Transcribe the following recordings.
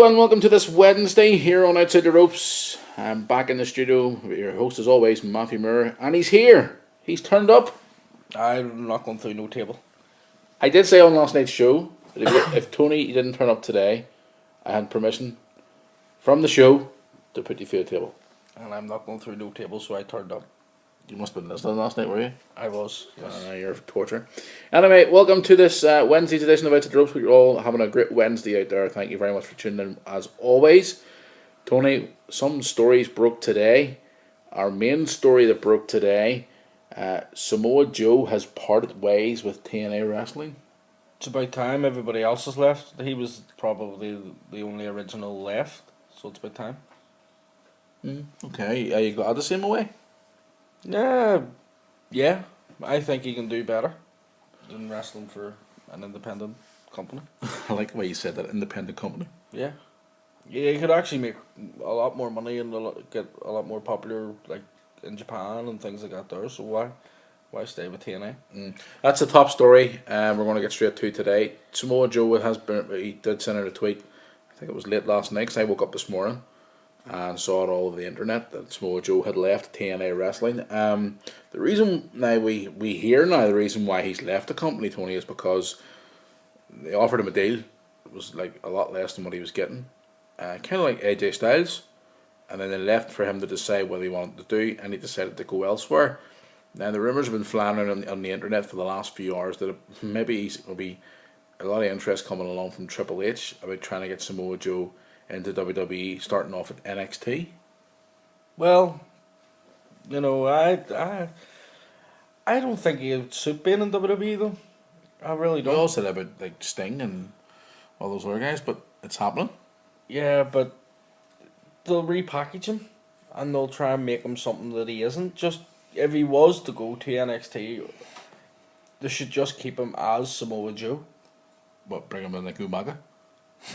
everyone, welcome to this Wednesday here on Outside the Ropes. I'm back in the studio with your host as always, Matthew Moore, and he's here. He's turned up. I'm not going through no table. I did say on last night's show that if Tony didn't turn up today, I had permission from the show to put you through a table. And I'm not going through no table, so I turned up. You must have been listening last night, were you? I was, yes. You're torture. Anyway, welcome to this Wednesday's edition of Outside the Ropes. We're all having a great Wednesday out there. Thank you very much for tuning in as always. Tony, some stories broke today. Our main story that broke today, Samoa Joe has parted ways with TNA Wrestling. It's about time everybody else has left. He was probably the only original left, so it's about time. Okay, are you glad to see him away? Yeah, I think he can do better than wrestling for an independent company. I like the way you said that, independent company. Yeah, he could actually make a lot more money and get a lot more popular, like in Japan and things like that there. So why stay with TNA? That's the top story. We're going to get straight to today. Samoa Joe he did send out a tweet. I think it was late last night because I woke up this morning and saw it all over the internet that Samoa Joe had left TNA Wrestling. The reason now we hear now the reason why he's left the company, Tony, is because they offered him a deal. It was like a lot less than what he was getting, kind of like AJ Styles, and then they left for him to decide what he wanted to do, and he decided to go elsewhere. Now the rumours have been flying around on the internet for the last few hours that maybe will be a lot of interest coming along from Triple H about trying to get Samoa Joe into WWE, starting off at NXT. Well, you know, I don't think he would suit being in WWE though. I really We don't. all said about like Sting and all those other guys, but it's happening. Yeah, but they'll repackage him and they'll try and make him something that he isn't. Just if he was to go to NXT, they should just keep him as Samoa Joe. What, bring him in like Umaga?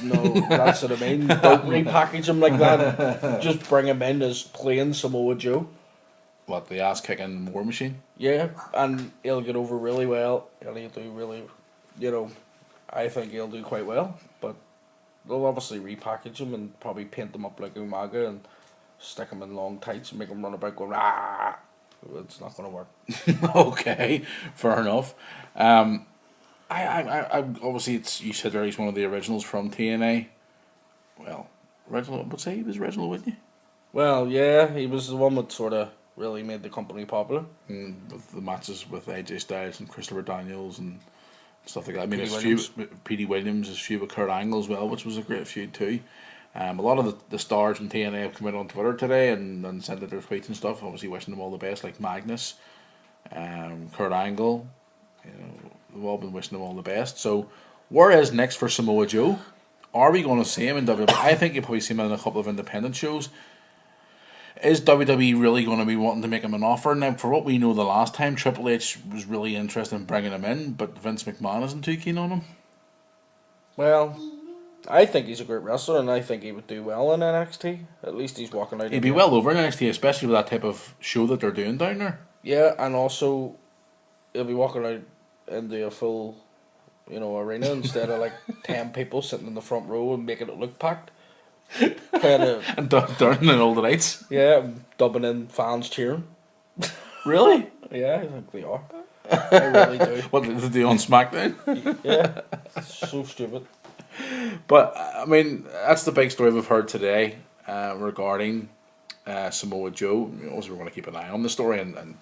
No, that's what I mean. Don't repackage him like that. Just bring him in as plain Samoa Joe. What, the ass kicking War Machine? Yeah, and he'll get over really well. And he'll do really, I think he'll do quite well. But they'll obviously repackage him and probably paint him up like Umaga and stick him in long tights and make him run about going, ah. It's not going to work. Okay, fair enough. I obviously you said there he's one of the originals from TNA. Well, original. I would say he was original, wouldn't you? Well, yeah, he was the one that sort of really made the company popular. With the matches with AJ Styles and Christopher Daniels and stuff like that. I mean, Petey Williams, his feud with Kurt Angle as well, which was a great feud too. A lot of the stars from TNA have come out on Twitter today and sent out their tweets and stuff, obviously wishing them all the best, like Magnus, Kurt Angle, they've all been wishing them all the best. So, where is next for Samoa Joe? Are we going to see him in WWE? I think you'll probably see him in a couple of independent shows. Is WWE really going to be wanting to make him an offer? Now, for what we know the last time, Triple H was really interested in bringing him in, but Vince McMahon isn't too keen on him. Well, I think he's a great wrestler, and I think he would do well in NXT. At least he's walking out. He'd be well over in NXT, especially with that type of show that they're doing down there. Yeah, and also he'll be walking out into a full, arena instead of like 10 people sitting in the front row and making it look packed. And during all the nights. Yeah, dubbing in fans cheering. Really? Yeah, I think they are. I really do. What did they do on SmackDown? Yeah, it's so stupid. But, I mean, that's the big story we've heard today regarding Samoa Joe. Also, we're going to keep an eye on the story and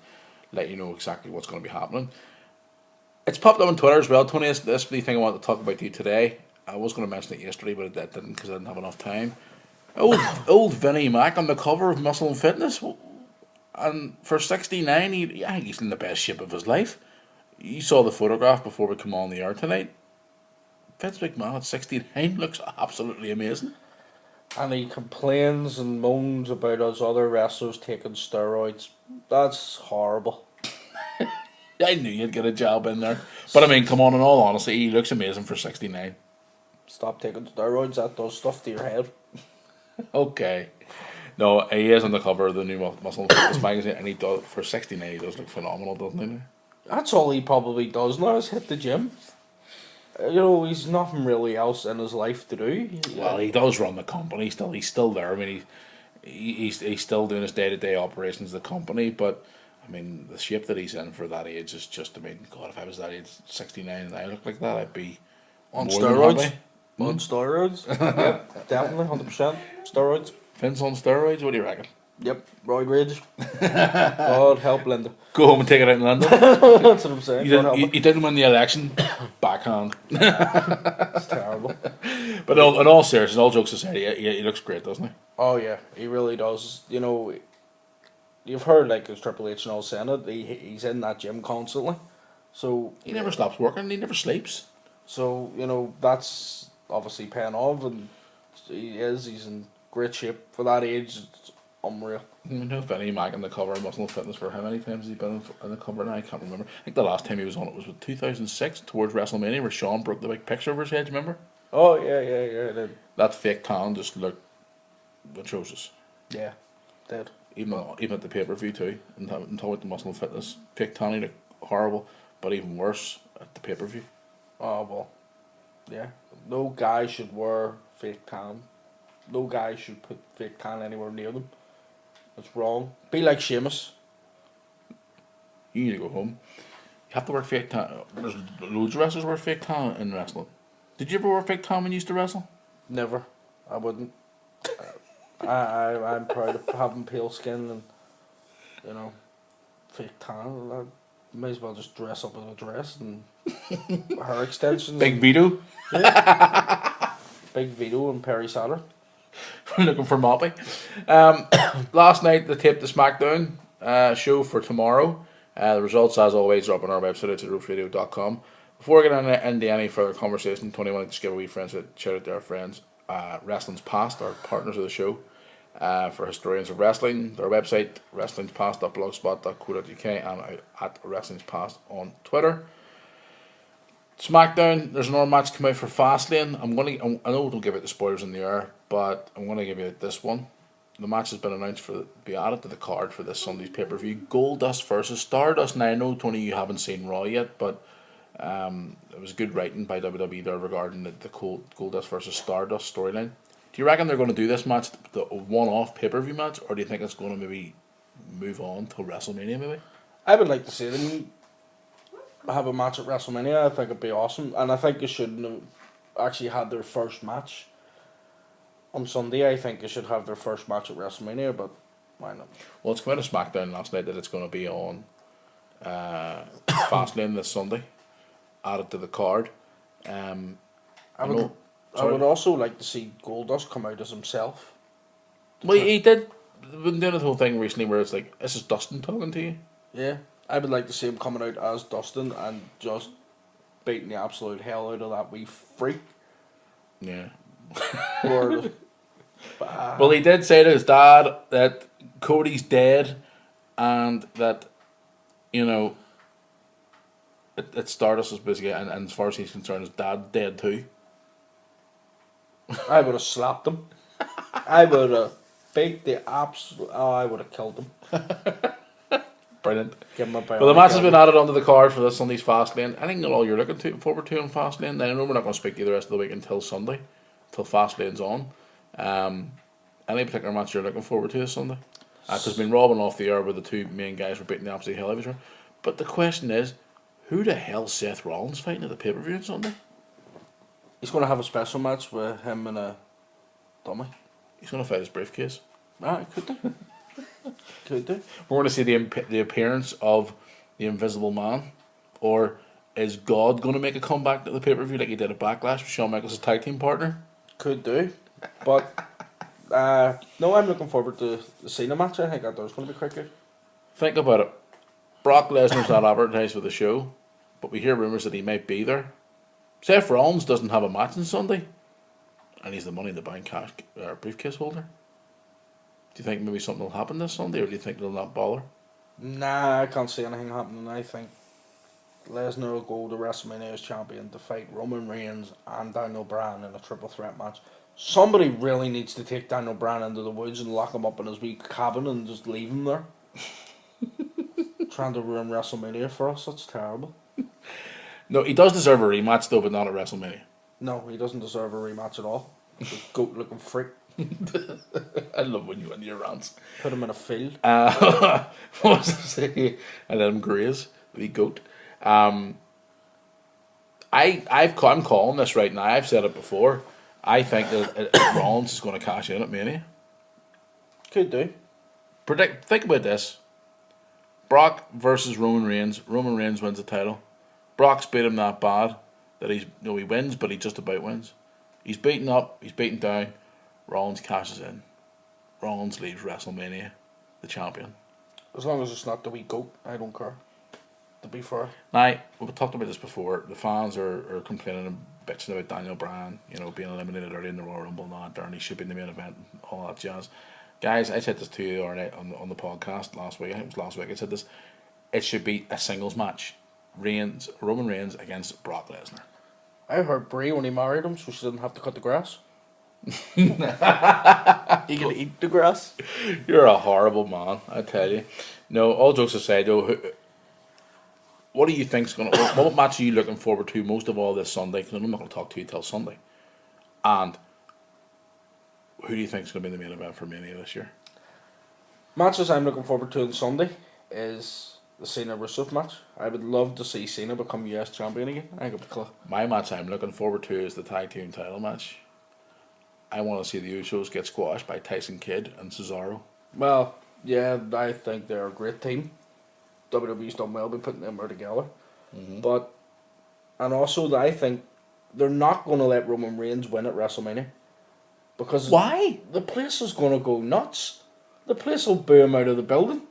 let you know exactly what's going to be happening. It's popped up on Twitter as well, Tony. That's the thing I wanted to talk about to you today. I was going to mention it yesterday, but I didn't because I didn't have enough time. Old Vinnie Mac on the cover of Muscle and Fitness. And for 69, I think he's in the best shape of his life. You saw the photograph before we come on the air tonight. Vince McMahon at 69 looks absolutely amazing. And he complains and moans about us other wrestlers taking steroids. That's horrible. I knew you'd get a job in there. But I mean, come on, in all honesty, he looks amazing for 69. Stop taking steroids, that does stuff to your head. Okay. No, he is on the cover of the new Muscle and Fitness magazine, and he does, for 69, he does look phenomenal, doesn't he? That's all he probably does now is hit the gym. You know, he's nothing really else in his life to do. Well, he does run the company still. He's still there. I mean, he's still doing his day-to-day operations of the company. But I mean, the shape that he's in for that age is just. I mean, God, if I was that age, 69, and I looked like that, I'd be On more than steroids. happy. On steroids. Yep, definitely, 100%. Steroids. Vince on steroids. What do you reckon? Yep, roid rage. God help Linda. Go home and take it out in London. That's what I'm saying. You God help didn't, you didn't win the election. Backhand. It's terrible. But in all seriousness, all jokes aside, he looks great, doesn't he? Oh yeah, he really does. You know, you've heard like as Triple H and all saying it. He's in that gym constantly, so He never stops working. He never sleeps. you know that's obviously paying off, and he's in great shape for that age. It's unreal. I mean, if any Mac on the cover of Muscle Fitness for how many times has he been on the cover now? I can't remember. I think the last time he was on it was with 2006 towards WrestleMania where Shawn broke the big picture of his head, remember? Oh yeah. Then. That fake tan just looked atrocious. Yeah, dead. Even at the pay-per-view too. And talking about the Muscle Fitness, fake tan he looked horrible, but even worse at the pay-per-view. Oh well, yeah. No guy should wear fake tan. No guy should put fake tan anywhere near them. It's wrong. Be like Sheamus. You need to go home. You have to wear fake tan. There's loads of wrestlers wear fake tan in wrestling. Did you ever wear fake tan when you used to wrestle? Never. I wouldn't. I'm proud of having pale skin and, you know, fake tan. I may as well just dress up in a dress and hair extensions. Big Vito. Big Vito and Perry Saturn. Looking for Moppy. Last night they taped the SmackDown show for tomorrow. The results, as always, are up on our website at ropesradio.com. Before we get into any further conversation, Tony wanted to just give a wee shout out to our friends, Wrestling's Past, our partners of the show, for historians of wrestling. Their website, wrestlingspast.blogspot.co.uk, and at Wrestling's Past on Twitter. SmackDown, there's another match come out for Fastlane. I know we don't give out the spoilers in the air, but I'm going to give you this one. The match has been announced to be added to the card for this Sunday's pay-per-view. Goldust versus Stardust. Now, I know, Tony, you haven't seen Raw yet, but it was good writing by WWE there regarding the Goldust versus Stardust storyline. Do you reckon they're going to do this match, the one-off pay-per-view match, or do you think it's going to maybe move on till WrestleMania, maybe? I would like to see them have a match at WrestleMania. I think it'd be awesome, and I think they should have actually had their first match on Sunday. I think they should have their first match at WrestleMania, but why not? Well, it's come out of SmackDown last night that it's going to be on Fastlane this Sunday, added to the card. I would also like to see Goldust come out as himself. Well, he did. Been doing the whole thing recently where it's like, this is Dustin talking to you. Yeah, I would like to see him coming out as Dustin and just beating the absolute hell out of that wee freak. Yeah. Or, well, he did say to his dad that Cody's dead, and that, you know, it Stardust is basically, and as far as he's concerned, his dad's dead too. I would have slapped him. I would have beat the absolute. Oh, I would have killed him. Brilliant. Give him a Well, the match has been added onto the card for this Sunday's Fastlane. I think that's all you're looking forward to on Fastlane. I know we're not going to speak to you the rest of the week until Sunday, until Fastlane's on. Any particular match you're looking forward to this Sunday? Because been robbing off the air where the two main guys were beating the absolute hell out of each other. But the question is, who the hell's Seth Rollins fighting at the pay-per-view on Sunday? He's going to have a special match with him and a dummy. He's going to fight his briefcase. Ah, could do. Could do. We're going to see the appearance of the Invisible Man, or is God going to make a comeback to the pay-per-view like he did at Backlash with Shawn Michaels' tag team partner? Could do. But, no, I'm looking forward to the Cena match. I think that does going to be quite good. Think about it. Brock Lesnar's not advertised for the show, but we hear rumours that he might be there. Seth Rollins doesn't have a match on Sunday, and he's the Money in the Bank briefcase holder. Do you think maybe something will happen this Sunday, or do you think they'll not bother? Nah, I can't see anything happening. I think Lesnar will go to WrestleMania as champion to fight Roman Reigns and Daniel Bryan in a triple threat match. Somebody really needs to take Daniel Bryan into the woods and lock him up in his wee cabin and just leave him there. Trying to ruin WrestleMania for us, that's terrible. No, he does deserve a rematch though, but not at WrestleMania. No, he doesn't deserve a rematch at all. The goat looking freak. I love when you win your rants. Put him in a field. What was I saying? I let him graze the goat. I'm calling this right now. I've said it before. I think that Rollins is going to cash in at Mania. Could do. Think about this: Brock versus Roman Reigns. Roman Reigns wins the title. Brock's beat him that bad that he wins, but he just about wins. He's beaten up. He's beaten down. Rollins cashes in. Rollins leaves WrestleMania the champion. As long as it's not the wee goat, I don't care. To be fair. Now, we've talked about this before. The fans are complaining and bitching about Daniel Bryan, being eliminated early in the Royal Rumble, not darn he should be in the main event, all that jazz. Guys, I said this to you on the podcast last week. I think it was last week. I said this. It should be a singles match. Roman Reigns against Brock Lesnar. I heard Brie when he married him, so she didn't have to cut the grass. He can eat the grass. You're a horrible man, I tell you. No, all jokes aside, though, what do you think's gonna? What match are you looking forward to most of all this Sunday? Because I'm not going to talk to you till Sunday. And who do you think's going to be in the main event for Mania this year? Matches I'm looking forward to on Sunday is the Cena Rusev match. I would love to see Cena become US champion again. I think it'd be cool. My match I'm looking forward to is the tag team title match. I want to see the Usos get squashed by Tyson Kidd and Cesaro. Well, yeah, I think they're a great team. WWE's done well by putting them together. But, and also I think they're not going to let Roman Reigns win at WrestleMania. Because why? The place is going to go nuts. The place will boo him out of the building.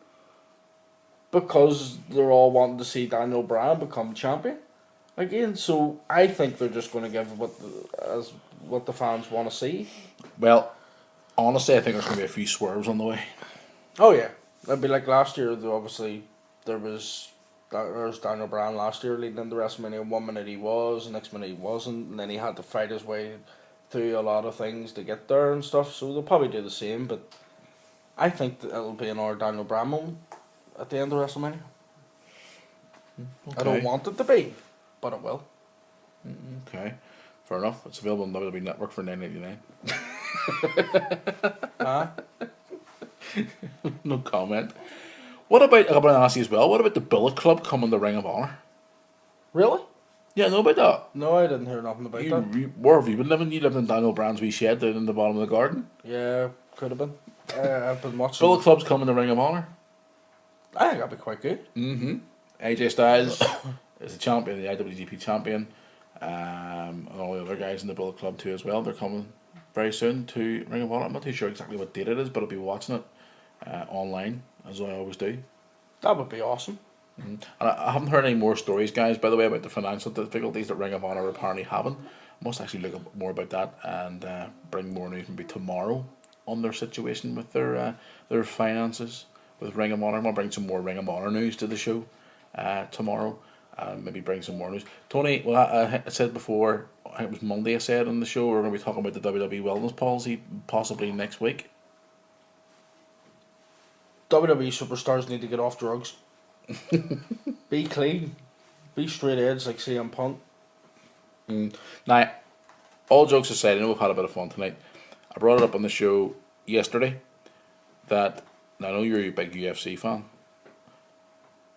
Because they're all wanting to see Daniel Bryan become champion again. So I think they're just going to give what the fans want to see. Well, honestly, I think there's going to be a few swerves on the way. Oh yeah, it'd be like last year. Obviously, there was Daniel Bryan last year leading into WrestleMania. 1 minute he was, the next minute he wasn't, and then he had to fight his way through a lot of things to get there and stuff. So they'll probably do the same, but I think that it'll be another Daniel Bryan moment at the end of WrestleMania. Okay. I don't want it to be, but it will. Okay, fair enough. It's available on WWE Network for $9.99. No comment. What about, I'm going to ask you as well, what about the Bullet Club coming to Ring of Honor? Really? Yeah, know about that? No, I didn't hear nothing about that. Where have you been living? You lived in Daniel Bryan's wee shed down in the bottom of the garden? Yeah, could have been. I've been watching. Bullet Club's coming to Ring of Honor? I think that'd be quite good. AJ Styles is the champion, the IWGP champion, and all the other guys in the Bullet Club too as well. They're coming very soon to Ring of Honor. I'm not too sure exactly what date it is, but I'll be watching it online, as I always do. That would be awesome. And I haven't heard any more stories, guys, by the way, about the financial difficulties that Ring of Honor are apparently having. I must actually look up more about that and bring more news maybe tomorrow on their situation with their finances with Ring of Honor. I'm going to bring some more Ring of Honor news to the show tomorrow. Maybe bring some more news. Tony, well, I said before, I think it was Monday I said on the show, we're going to be talking about the WWE wellness policy possibly next week. WWE superstars need to get off drugs. Be clean. Be straight edge like CM Punk. Now, all jokes aside, I know we've had a bit of fun tonight. I brought it up on the show yesterday that, I know you're a big UFC fan.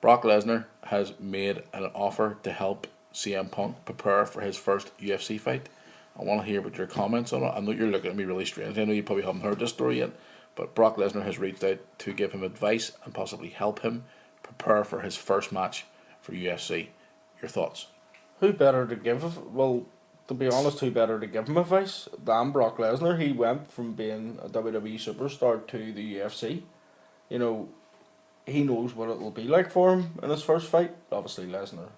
Brock Lesnar has made an offer to help CM Punk prepare for his first UFC fight. I want to hear what your comments on it. I know you're looking at me really strange. I know you probably haven't heard this story yet, but Brock Lesnar has reached out to give him advice and possibly help him prepare for his first match for UFC. Your thoughts? Who better to give? Well, to be honest, who better to give him advice than Brock Lesnar? He went from being a WWE superstar to the UFC. You know, he knows what it will be like for him in his first fight. Obviously, Lesnar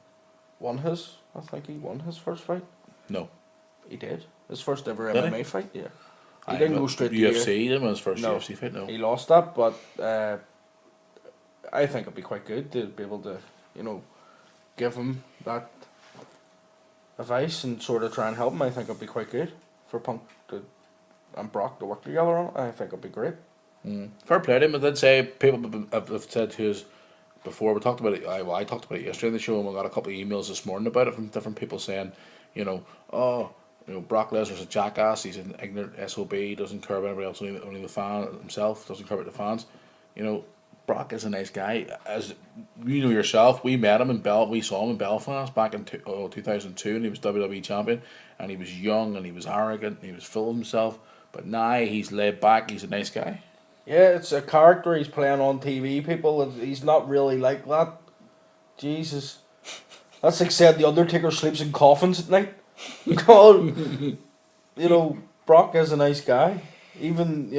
won his. I think he won his first fight. No. He did. His first ever Did MMA fight, yeah. He didn't go straight to UFC. He didn't win his first No. UFC fight, no. He lost that, but I think it'd be quite good to be able to, give him that advice and sort of try and help him. I think it'd be quite good for Punk and Brock to work together on it. I think it'd be great. Fair play to him. I did say people have said to us, before. We talked about it. I talked about it yesterday on the show, and we got a couple of emails this morning about it from different people saying, oh, Brock Lesnar's a jackass. He's an ignorant SOB. Doesn't care about anybody else. Only the fan himself. Doesn't care about the fans. Brock is a nice guy. As you know yourself, we met him we saw him in Belfast back in 2002, and he was WWE champion, and he was young and he was arrogant and he was full of himself. But now he's laid back. He's a nice guy. Yeah, it's a character he's playing on TV. People, he's not really like that. Jesus, that's like saying the Undertaker sleeps in coffins at night. God, Brock is a nice guy. Even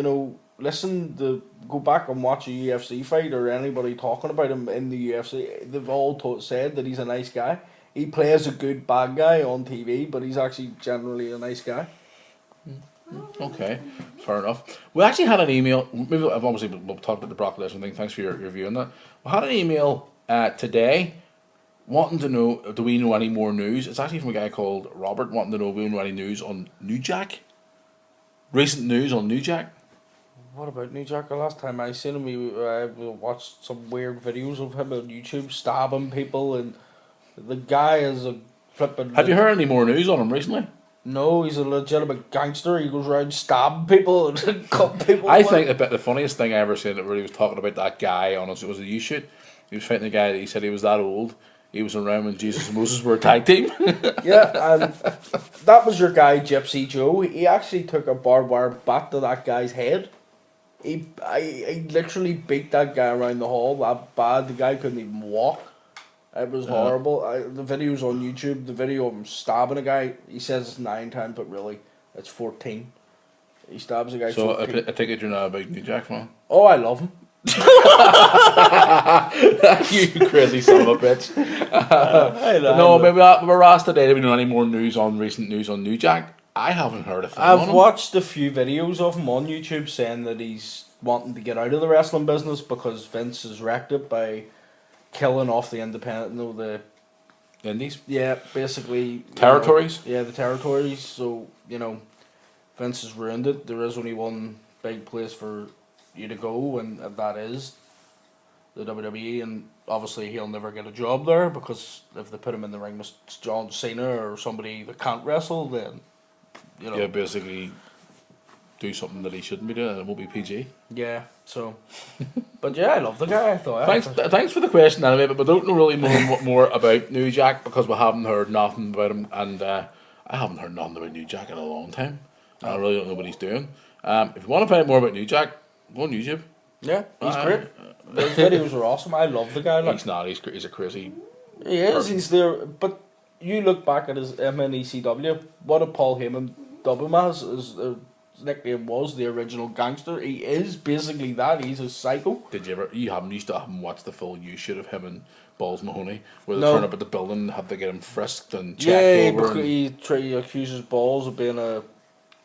go back and watch a UFC fight or anybody talking about him in the UFC. They've all said that he's a nice guy. He plays a good bad guy on TV, but he's actually generally a nice guy. Okay, fair enough. We actually had an email. Maybe we'll talk about the Brock Lesnar thing. Thanks for your view on that. We had an email today wanting to know, do we know any more news? It's actually from a guy called Robert wanting to know if we know any news on New Jack. Recent news on New Jack. What about New Jack? The last time I seen him, we watched some weird videos of him on YouTube stabbing people, and the guy is a flipping. Have you heard any more news on him recently? No, he's a legitimate gangster. He goes around stabbing people and cut people. I think the funniest thing I ever seen where he was talking about that guy on it was a U-shoot. He was fighting a guy that he said he was that old. He was around when Jesus and Moses were a tag team. Yeah, and that was your guy, Gypsy Joe. He actually took a barbed wire bat to that guy's head. I literally beat that guy around the hall that bad. The guy couldn't even walk. It was horrible. The video's on YouTube. The video of him stabbing a guy. He says it's 9 times, but really it's 14. He stabs a guy. So 14. I take it you're not a big New Jack fan. Oh, I love him. You crazy son of a bitch. No, maybe we're asked today. Do we know any more recent news on New Jack? I haven't heard a thing. I've watched a few videos of him on YouTube saying that he's wanting to get out of the wrestling business because Vince has wrecked it by killing off the independent, the Indies. Yeah, basically Territories. The territories. So Vince has ruined it. There is only one big place for you to go, and that is the WWE. And obviously, he'll never get a job there because if they put him in the ring with John Cena or somebody that can't wrestle, then Yeah, basically do something that he shouldn't be doing, and it won't be PG. Yeah, so, but yeah, I love the guy. I thought. Thanks for the question, anyway. But we don't really know more about New Jack because we haven't heard nothing about him, and I haven't heard nothing about New Jack in a long time. I really don't know what he's doing. If you want to find out more about New Jack, go on YouTube. Yeah, he's great. His videos are awesome. I love the guy. He's not. He's a crazy. He is. Person. He's there, but you look back at his MNECW. What did Paul Heyman dub him as? His nickname was the original gangster. He is basically that. He's a psycho. Did you ever? Used to have him watch the full shoot of him and Balls Mahoney, where they turn up at the building and have to get him frisked and checked over. Yeah, he accuses Balls of being a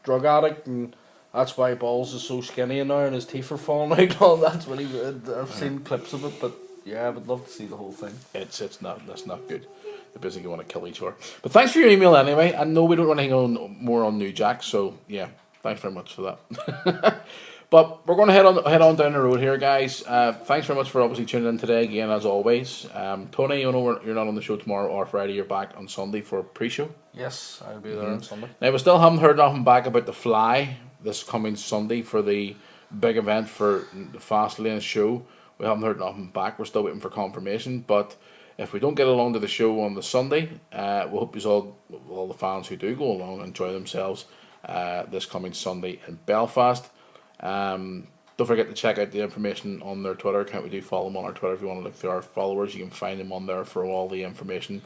drug addict, and that's why Balls is so skinny now and his teeth are falling out. All that's what I've seen clips of it, but yeah, I would love to see the whole thing. That's not good. They basically want to kill each other. But thanks for your email anyway. I know we don't want to hang on more on New Jack, so yeah, thanks very much for that. But we're going to head on down the road here, guys. Thanks very much for obviously tuning in today again, as always. Tony, you're not on the show tomorrow or Friday. You're back on Sunday for a pre-show. Yes, I'll be there on Sunday. Now, we still haven't heard nothing back about the Fly this coming Sunday for the big event for the Fastlane show. We haven't heard nothing back. We're still waiting for confirmation. But if we don't get along to the show on the Sunday, we hope all the fans who do go along enjoy themselves this coming Sunday in Belfast. Don't forget to check out the information on their Twitter account. We do follow them on our Twitter. If you want to look through our followers, you can find them on there for all the information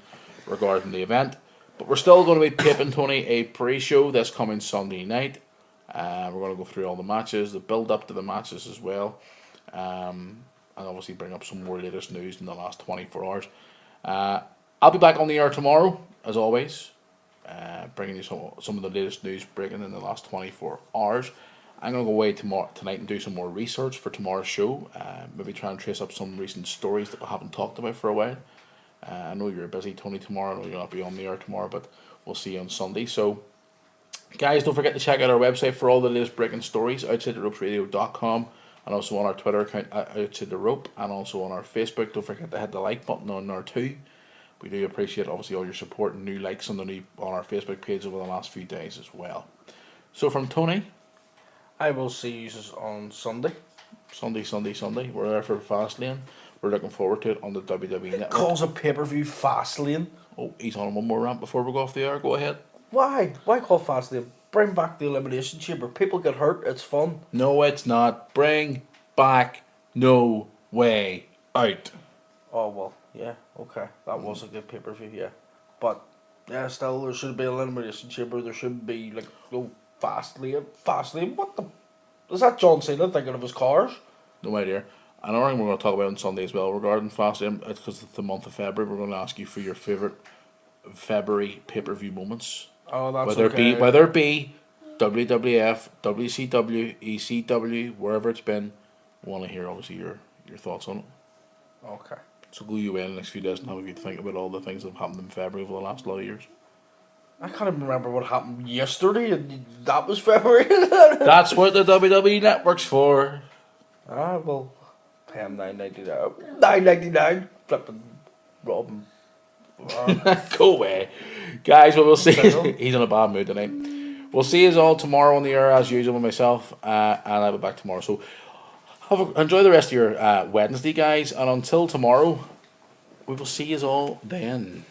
regarding the event. But we're still going to be taping, Tony, a pre-show this coming Sunday night. We're going to go through all the matches, the build-up to the matches as well, and obviously bring up some more latest news in the last 24 hours. I'll be back on the air tomorrow, as always, bringing you some of the latest news breaking in the last 24 hours. I'm going to go away tonight and do some more research for tomorrow's show. Maybe try and trace up some recent stories that we haven't talked about for a while. I know you're busy, Tony, tomorrow. I know you'll not be on the air tomorrow, but we'll see you on Sunday. So, guys, don't forget to check out our website for all the latest breaking stories, outsidetheropesradio.com. and also on our Twitter account Outside the Rope, and also on our Facebook. Don't forget to hit the like button on there too. We do appreciate obviously all your support and new likes on our Facebook page over the last few days as well. So from Tony, I will see you on Sunday. Sunday. We're there for Fastlane. We're looking forward to it on the WWE Network. Calls a pay-per-view Fastlane. Oh, he's on one more rant before we go off the air. Go ahead. Why? Why call Fastlane? Bring back the Elimination Chamber. People get hurt. It's fun. No, it's not. Bring back No Way Out. Oh well, yeah, okay. That was a good pay-per-view, yeah. But yeah, still there should be an Elimination Chamber. There should be like no Fastlane. Fastlane. What the? Is that John Cena thinking of his cars? No idea. Another thing we're going to talk about on Sunday as well regarding Fastlane, it's because it's the month of February. We're going to ask you for your favourite February pay-per-view moments. Oh, that's Whether okay. it be WWF, WCW, ECW, wherever it's been, we want to hear obviously your thoughts on it. Okay. So go away in the next few days and have a good think about all the things that have happened in February over the last lot of years. I can't even remember what happened yesterday, and that was February. That's what the WWE Network's for. Ah, well, pay him $9.99, flipping Robin. Go away. Guys, well, we'll see. Settle. He's in a bad mood tonight. We'll see you all tomorrow on the air as usual with myself, and I'll be back tomorrow. So enjoy the rest of your Wednesday, guys, and until tomorrow, we will see you all then.